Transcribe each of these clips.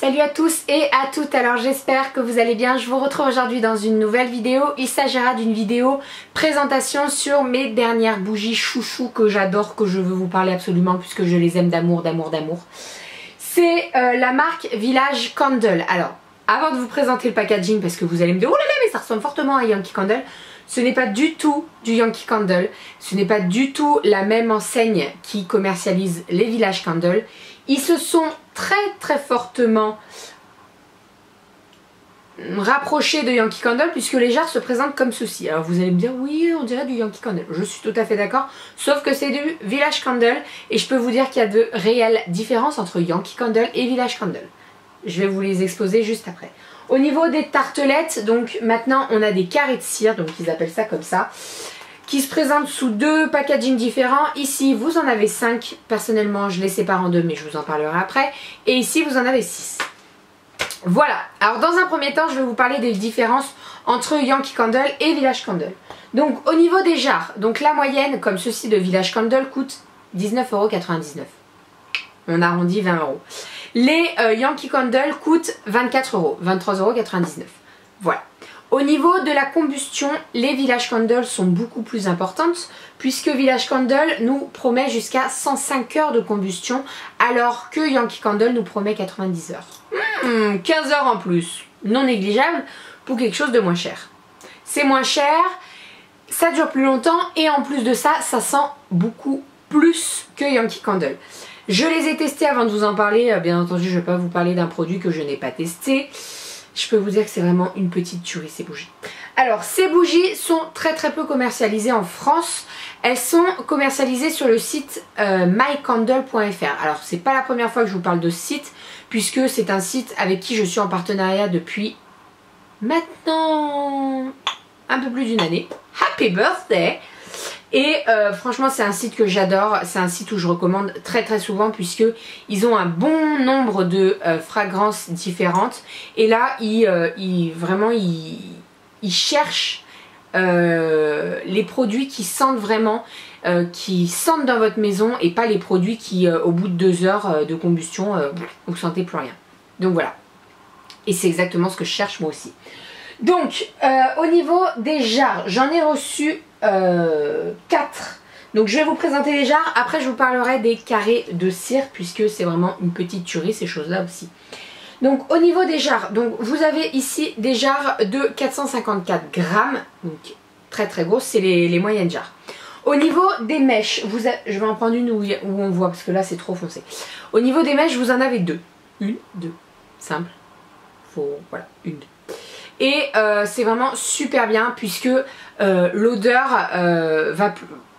Salut à tous et à toutes, alors j'espère que vous allez bien. Je vous retrouve aujourd'hui dans une nouvelle vidéo. Il s'agira d'une vidéo présentation sur mes dernières bougies chouchou que j'adore, que je veux vous parler absolument puisque je les aime d'amour, d'amour, d'amour. C'est la marque Village Candle. Alors, avant de vous présenter le packaging, parce que vous allez me dire « Oh là là, mais ça ressemble fortement à Yankee Candle », ce n'est pas du tout du Yankee Candle, ce n'est pas du tout la même enseigne qui commercialise les Village Candle. Ils se sont très fortement rapprochés de Yankee Candle puisque les jarres se présentent comme ceci. Alors vous allez me dire oui, on dirait du Yankee Candle. Je suis tout à fait d'accord, sauf que c'est du Village Candle et je peux vous dire qu'il y a de réelles différences entre Yankee Candle et Village Candle. Je vais vous les exposer juste après. Au niveau des tartelettes, donc maintenant on a des carrés de cire, donc ils appellent ça comme ça, qui se présentent sous deux packagings différents. Ici vous en avez 5, personnellement je les sépare en deux mais je vous en parlerai après, et ici vous en avez 6. Voilà, alors dans un premier temps je vais vous parler des différences entre Yankee Candle et Village Candle. Donc au niveau des jarres, donc la moyenne comme ceci de Village Candle coûte 19,99 €. On arrondit 20 €. Les Yankee Candle coûtent 24 €, 23,99 €. Voilà. Au niveau de la combustion, les Village Candle sont beaucoup plus importantes puisque Village Candle nous promet jusqu'à 105 heures de combustion alors que Yankee Candle nous promet 90 heures. 15 heures en plus, non négligeable pour quelque chose de moins cher. C'est moins cher, ça dure plus longtemps et en plus de ça, ça sent beaucoup plus que Yankee Candle. Je les ai testés avant de vous en parler, bien entendu je ne vais pas vous parler d'un produit que je n'ai pas testé. Je peux vous dire que c'est vraiment une petite tuerie ces bougies. Alors ces bougies sont très peu commercialisées en France. Elles sont commercialisées sur le site mycandle.fr. Alors c'est pas la première fois que je vous parle de ce site puisque c'est un site avec qui je suis en partenariat depuis maintenant un peu plus d'une année. Happy birthday! Et franchement c'est un site que j'adore, c'est un site où je recommande très souvent puisque ils ont un bon nombre de fragrances différentes et là ils cherchent les produits qui sentent vraiment, qui sentent dans votre maison et pas les produits qui au bout de 2 heures de combustion vous sentez plus rien. Donc voilà, et c'est exactement ce que je cherche moi aussi. Donc au niveau des jarres, j'en ai reçu 4. Donc je vais vous présenter les jarres, après je vous parlerai des carrés de cire puisque c'est vraiment une petite tuerie ces choses là aussi. Donc au niveau des jarres, donc vous avez ici des jarres de 454 grammes, donc très grosses, c'est les moyennes jarres. Au niveau des mèches, je vais en prendre une où on voit parce que là c'est trop foncé. Au niveau des mèches vous en avez 2. Une, 2, simple, voilà, une, 2. Et c'est vraiment super bien puisque l'odeur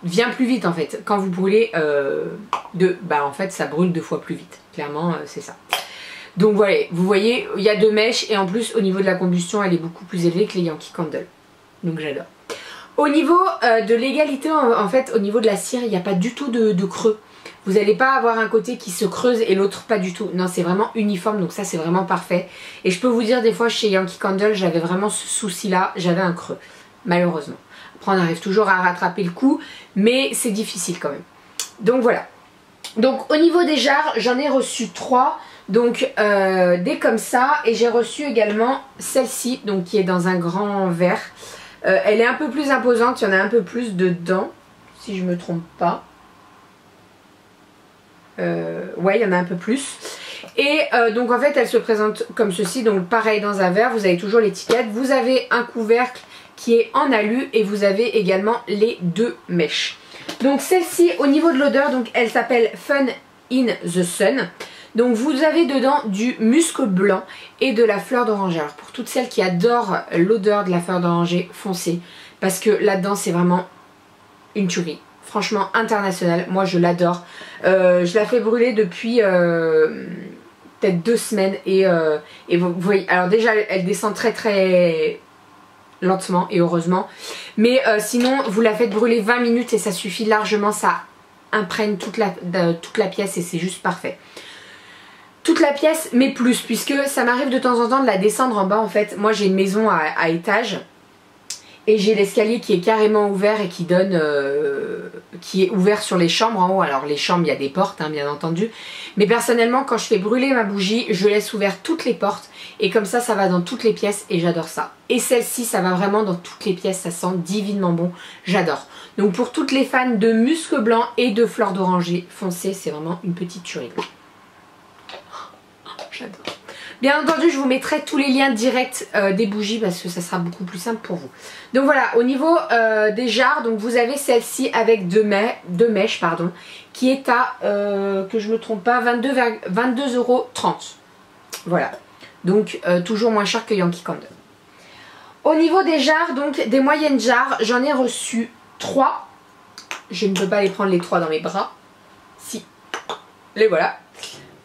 vient plus vite en fait. Quand vous brûlez en fait ça brûle 2 fois plus vite. Clairement c'est ça. Donc voilà, vous voyez il y a 2 mèches et en plus au niveau de la combustion elle est beaucoup plus élevée que les Yankee Candle. Donc j'adore. Au niveau de l'égalité en fait au niveau de la cire il n'y a pas du tout de creux. Vous n'allez pas avoir un côté qui se creuse et l'autre pas du tout. Non, c'est vraiment uniforme, donc ça c'est vraiment parfait. Et je peux vous dire, des fois chez Yankee Candle, j'avais vraiment ce souci-là, j'avais un creux, malheureusement. Après on arrive toujours à rattraper le coup, mais c'est difficile quand même. Donc voilà. Donc au niveau des jarres, j'en ai reçu 3, donc des comme ça. Et j'ai reçu également celle-ci, donc qui est dans un grand verre. Elle est un peu plus imposante, il y en a un peu plus dedans, si je me trompe pas. Ouais, il y en a un peu plus. Et donc en fait elle se présente comme ceci, donc pareil dans un verre, vous avez toujours l'étiquette, vous avez un couvercle qui est en alu et vous avez également les 2 mèches. Donc celle-ci au niveau de l'odeur, donc elle s'appelle Fun in the Sun. Donc vous avez dedans du musc blanc et de la fleur d'oranger. Alors pour toutes celles qui adorent l'odeur de la fleur d'oranger, foncez, parce que là-dedans c'est vraiment une tuerie. Franchement international, moi je l'adore. Je la fais brûler depuis peut-être 2 semaines et vous voyez, alors déjà elle descend très lentement et heureusement. Mais sinon vous la faites brûler 20 minutes et ça suffit largement, ça imprègne toute la pièce et c'est juste parfait. Toute la pièce mais plus, puisque ça m'arrive de temps en temps de la descendre en bas en fait. Moi j'ai une maison à étage. Et j'ai l'escalier qui est carrément ouvert et qui donne, qui est ouvert sur les chambres en haut. Alors les chambres, il y a des portes, hein, bien entendu. Mais personnellement, quand je fais brûler ma bougie, je laisse ouvert toutes les portes. Et comme ça va dans toutes les pièces et j'adore ça. Et celle-ci, ça va vraiment dans toutes les pièces. Ça sent divinement bon. J'adore. Donc pour toutes les fans de musc blanc et de fleurs d'oranger foncé, c'est vraiment une petite tuerie. J'adore. Bien entendu, je vous mettrai tous les liens directs des bougies parce que ça sera beaucoup plus simple pour vous. Donc voilà, au niveau des jarres, donc vous avez celle-ci avec deux mèches, pardon, qui est à, que je me trompe pas, 22,30 €. Voilà, donc toujours moins cher que Yankee Candle. Au niveau des jarres, donc des moyennes jarres, j'en ai reçu 3. Je ne peux pas les prendre les 3 dans mes bras. Si, les voilà.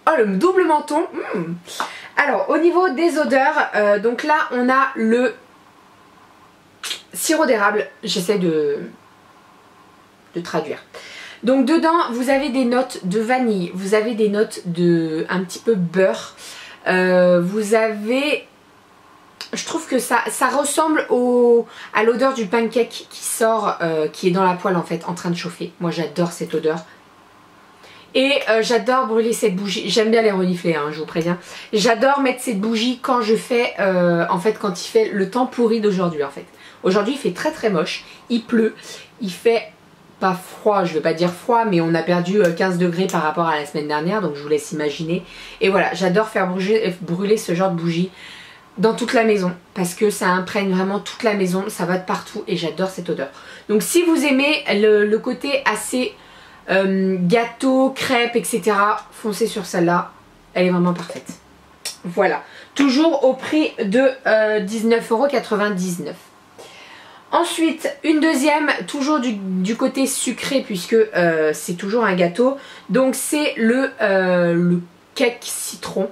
Oh, le double menton. Alors, au niveau des odeurs, donc là, on a le sirop d'érable. J'essaie de traduire. Donc, dedans, vous avez des notes de vanille. Vous avez des notes de un petit peu beurre. Vous avez... Je trouve que ça ressemble à l'odeur du pancake qui sort, qui est dans la poêle, en fait, en train de chauffer. Moi, j'adore cette odeur. Et j'adore brûler cette bougie. J'aime bien les renifler, hein, je vous préviens. J'adore mettre cette bougie quand je fais, en fait, quand il fait le temps pourri d'aujourd'hui, en fait. Aujourd'hui, il fait très très moche. Il pleut. Il fait pas froid, je vais pas dire froid, mais on a perdu 15 degrés par rapport à la semaine dernière. Donc, je vous laisse imaginer. Et voilà, j'adore faire brûler ce genre de bougie dans toute la maison. Parce que ça imprègne vraiment toute la maison. Ça va de partout et j'adore cette odeur. Donc, si vous aimez le côté assez... gâteau, crêpes, etc. Foncez sur celle-là, elle est vraiment parfaite. Voilà, toujours au prix de 19,99 €. Ensuite, une deuxième, toujours du côté sucré puisque c'est toujours un gâteau. Donc c'est le cake citron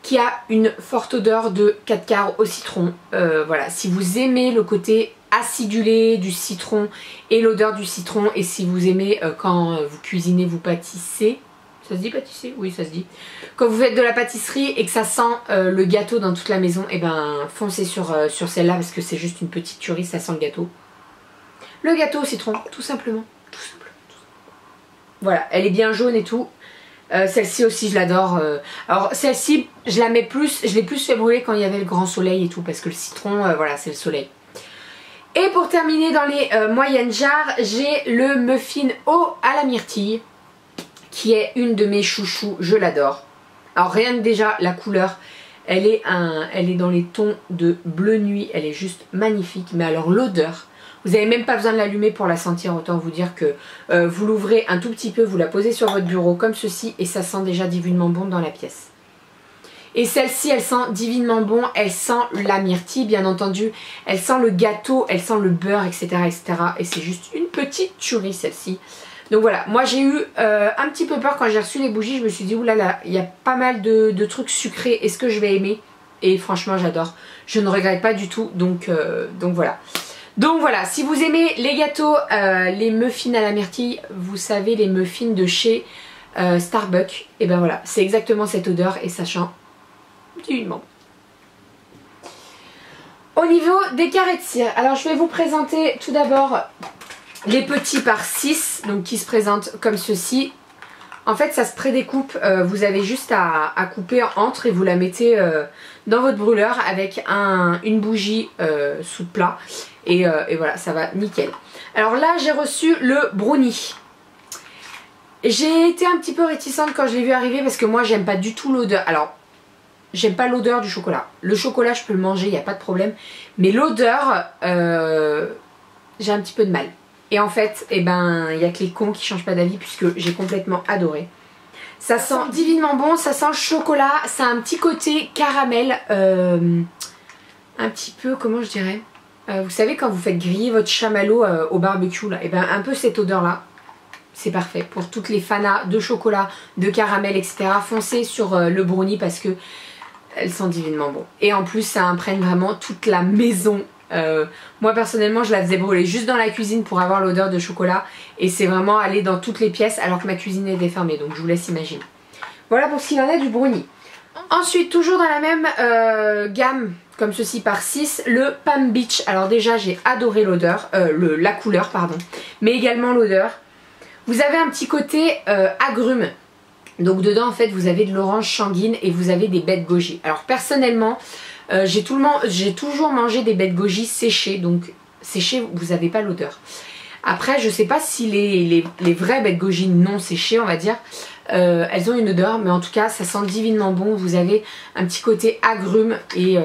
qui a une forte odeur de 4 quarts au citron. Voilà, si vous aimez le côté acidulé du citron et l'odeur du citron, et si vous aimez quand vous cuisinez, vous pâtissez, ça se dit pâtisser? Oui, ça se dit. Quand vous faites de la pâtisserie et que ça sent le gâteau dans toute la maison, et ben foncez sur celle-là parce que c'est juste une petite tuerie, ça sent le gâteau. Le gâteau au citron, tout simplement. Tout simplement. Voilà, elle est bien jaune et tout. Celle-ci aussi je l'adore. Alors celle-ci je la mets plus, je l'ai plus fait brûler quand il y avait le grand soleil et tout, parce que le citron, voilà, c'est le soleil. Et pour terminer dans les moyennes jarres, j'ai le muffin eau à la myrtille, qui est une de mes chouchous, je l'adore. Alors rien que déjà la couleur, elle est dans les tons de bleu nuit, elle est juste magnifique. Mais alors l'odeur, vous n'avez même pas besoin de l'allumer pour la sentir, autant vous dire que vous l'ouvrez un tout petit peu, vous la posez sur votre bureau comme ceci et ça sent déjà divinement bon dans la pièce. Et celle-ci, elle sent divinement bon, elle sent la myrtille bien entendu, elle sent le gâteau, elle sent le beurre, etc. etc. Et c'est juste une petite tuerie celle-ci. Donc voilà, moi j'ai eu un petit peu peur quand j'ai reçu les bougies, je me suis dit oulala, il y a pas mal de trucs sucrés, est-ce que je vais aimer? Et franchement j'adore, je ne regrette pas du tout, donc voilà. Donc voilà, si vous aimez les gâteaux, les muffins à la myrtille, vous savez les muffins de chez Starbucks, et ben voilà, c'est exactement cette odeur et ça sent divinement. Au niveau des carrés de cire, alors je vais vous présenter tout d'abord les petits par 6, donc qui se présentent comme ceci. En fait ça se prédécoupe, vous avez juste à couper entre et vous la mettez dans votre brûleur avec une bougie sous plat et voilà, ça va nickel. Alors là j'ai reçu le brownie. J'ai été un petit peu réticente quand je l'ai vu arriver parce que moi j'aime pas du tout l'odeur. Alors j'aime pas l'odeur du chocolat. Le chocolat je peux le manger, il n'y a pas de problème. Mais l'odeur, j'ai un petit peu de mal. Et en fait, eh ben, il n'y a que les cons qui changent pas d'avis puisque j'ai complètement adoré. Ça sent divinement bon, ça sent le chocolat, ça a un petit côté caramel, un petit peu, comment je dirais, vous savez quand vous faites griller votre chamallow au barbecue là, et ben un peu cette odeur là, c'est parfait. Pour toutes les fanas de chocolat, de caramel, etc. Foncez sur le brownie parce que elle sent divinement bon. Et en plus ça imprègne vraiment toute la maison. Moi personnellement je la faisais brûler juste dans la cuisine pour avoir l'odeur de chocolat et c'est vraiment allé dans toutes les pièces alors que ma cuisine est défermée, donc je vous laisse imaginer. Voilà pour ce qu'il en est du brownie. Ensuite toujours dans la même gamme comme ceci par 6, le Palm Beach. Alors déjà j'ai adoré l'odeur, la couleur pardon, mais également l'odeur. Vous avez un petit côté agrumes. Donc dedans en fait vous avez de l'orange sanguine et vous avez des baies de goji. Alors personnellement j'ai toujours mangé des baies de goji séchées. Donc séchées vous n'avez pas l'odeur. Après je sais pas si les vraies baies de goji non séchées on va dire elles ont une odeur, mais en tout cas ça sent divinement bon. Vous avez un petit côté agrume et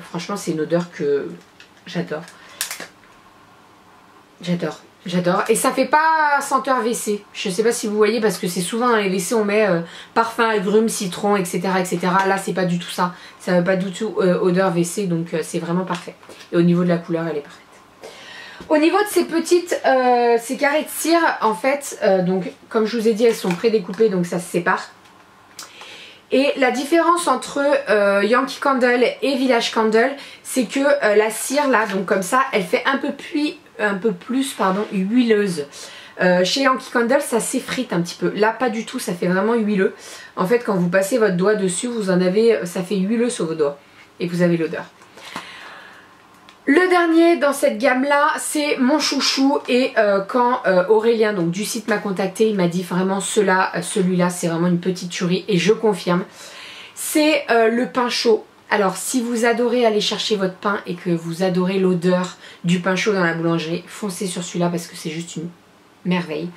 franchement c'est une odeur que j'adore. J'adore. Et ça fait pas senteur WC. Je sais pas si vous voyez parce que c'est souvent dans les WC on met parfum, agrumes, citron, etc. Là c'est pas du tout ça. Ça n'a pas du tout odeur WC, donc c'est vraiment parfait. Et au niveau de la couleur elle est parfaite. Au niveau de ces ces carrés de cire, en fait, donc comme je vous ai dit elles sont prédécoupées donc ça se sépare. Et la différence entre Yankee Candle et Village Candle, c'est que la cire là, donc comme ça, elle fait un peu plus huileuse. Chez Yankee Candle, ça s'effrite un petit peu. Là, pas du tout, ça fait vraiment huileux. En fait, quand vous passez votre doigt dessus, vous en avez, ça fait huileux sur vos doigts. Et vous avez l'odeur. Le dernier dans cette gamme là c'est mon chouchou et quand Aurélien donc du site m'a contacté, il m'a dit vraiment celui-là c'est vraiment une petite tuerie et je confirme. C'est le pain chaud. Alors si vous adorez aller chercher votre pain et que vous adorez l'odeur du pain chaud dans la boulangerie, foncez sur celui-là parce que c'est juste une merveille.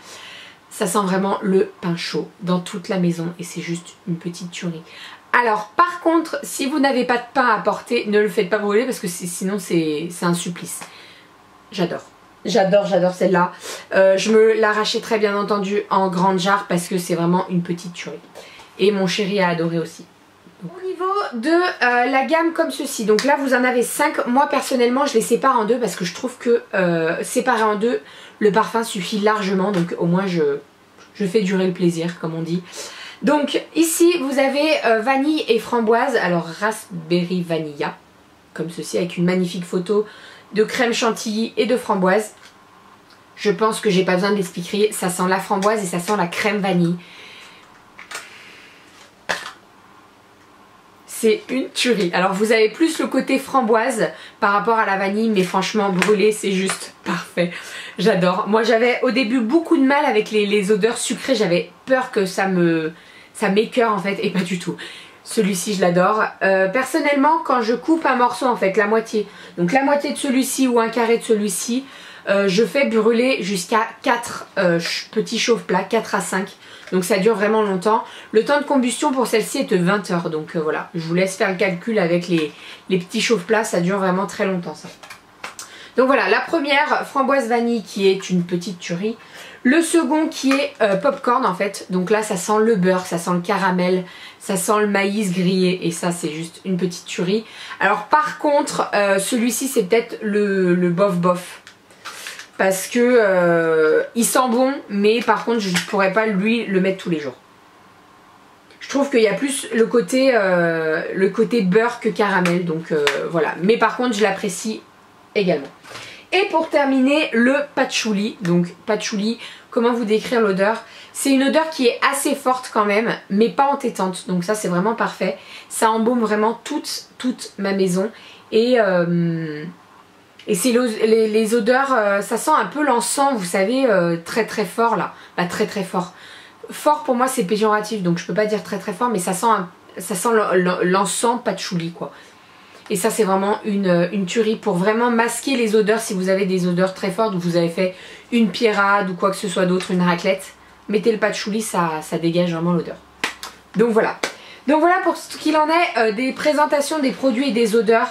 Ça sent vraiment le pain chaud dans toute la maison et c'est juste une petite tuerie. Alors par contre, si vous n'avez pas de pain à porter, ne le faites pas brûler parce que sinon c'est un supplice. J'adore celle-là. Je me la rachèterai bien entendu en grande jarre parce que c'est vraiment une petite tuerie. Et mon chéri a adoré aussi. Au niveau de la gamme comme ceci, donc là vous en avez 5. Moi personnellement je les sépare en deux parce que je trouve que séparé en deux, le parfum suffit largement. Donc au moins je fais durer le plaisir comme on dit. Donc ici vous avez vanille et framboise, alors raspberry vanilla, comme ceci avec une magnifique photo de crème chantilly et de framboise. Je pense que j'ai pas besoin de l'expliquer, ça sent la framboise et ça sent la crème vanille. C'est une tuerie. Alors vous avez plus le côté framboise par rapport à la vanille, mais franchement brûlé c'est juste parfait. J'adore. Moi j'avais au début beaucoup de mal avec les odeurs sucrées, j'avais peur que ça m'écœure en fait et pas du tout. Celui-ci je l'adore. Personnellement quand je coupe un morceau en fait la moitié, donc la moitié de celui-ci ou un carré de celui-ci, je fais brûler jusqu'à 4 petits chauffe-plats, 4 à 5. Donc ça dure vraiment longtemps. Le temps de combustion pour celle-ci est de 20 heures. Donc voilà, je vous laisse faire le calcul avec les petits chauffe-plats, ça dure vraiment très longtemps ça. Donc voilà, la première framboise vanille qui est une petite tuerie. Le second qui est popcorn en fait, donc là ça sent le beurre, ça sent le caramel, ça sent le maïs grillé et ça c'est juste une petite tuerie. Alors par contre celui-ci c'est peut-être le bof bof parce que il sent bon mais par contre je ne pourrais pas lui le mettre tous les jours. Je trouve qu'il y a plus le côté beurre que caramel donc voilà, mais par contre je l'apprécie également. Et pour terminer, le patchouli. Donc patchouli, comment vous décrire l'odeur? C'est une odeur qui est assez forte quand même, mais pas entêtante. Donc ça c'est vraiment parfait. Ça embaume vraiment toute ma maison. Et c'est les odeurs, ça sent un peu l'encens, vous savez, très très fort là. Bah, très très fort. Fort pour moi c'est péjoratif, donc je peux pas dire très très fort, mais ça sent l'encens patchouli quoi. Et ça c'est vraiment une tuerie pour vraiment masquer les odeurs. Si vous avez des odeurs très fortes, vous avez fait une pierrade ou quoi que ce soit d'autre, une raclette, mettez le patchouli, ça dégage vraiment l'odeur. Donc voilà pour ce qu'il en est des présentations des produits et des odeurs.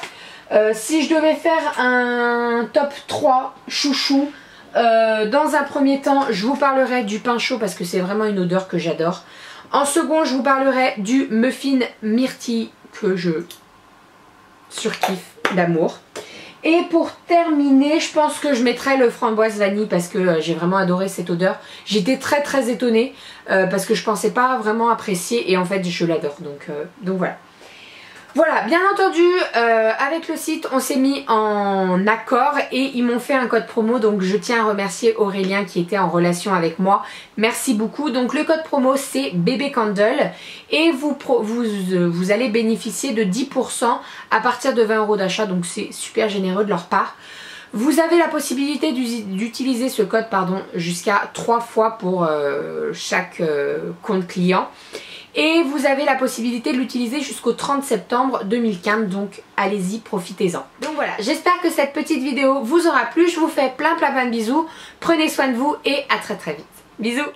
Si je devais faire un top 3 chouchou, dans un premier temps je vous parlerai du pain chaud parce que c'est vraiment une odeur que j'adore. En second je vous parlerai du muffin myrtille que je surkiffe d'amour. Et pour terminer, je pense que je mettrai le framboise vanille parce que j'ai vraiment adoré cette odeur. J'étais très étonnée parce que je pensais pas vraiment apprécier et en fait je l'adore. Donc voilà. Voilà, bien entendu, avec le site, on s'est mis en accord et ils m'ont fait un code promo. Donc je tiens à remercier Aurélien qui était en relation avec moi. Merci beaucoup. Donc le code promo, c'est Bébé Candle et vous allez bénéficier de 10% à partir de 20 € d'achat. Donc c'est super généreux de leur part. Vous avez la possibilité d'utiliser ce code jusqu'à 3 fois pour chaque compte client. Et vous avez la possibilité de l'utiliser jusqu'au 30 septembre 2015, donc allez-y, profitez-en. Donc voilà, j'espère que cette petite vidéo vous aura plu, je vous fais plein de bisous, prenez soin de vous et à très vite. Bisous.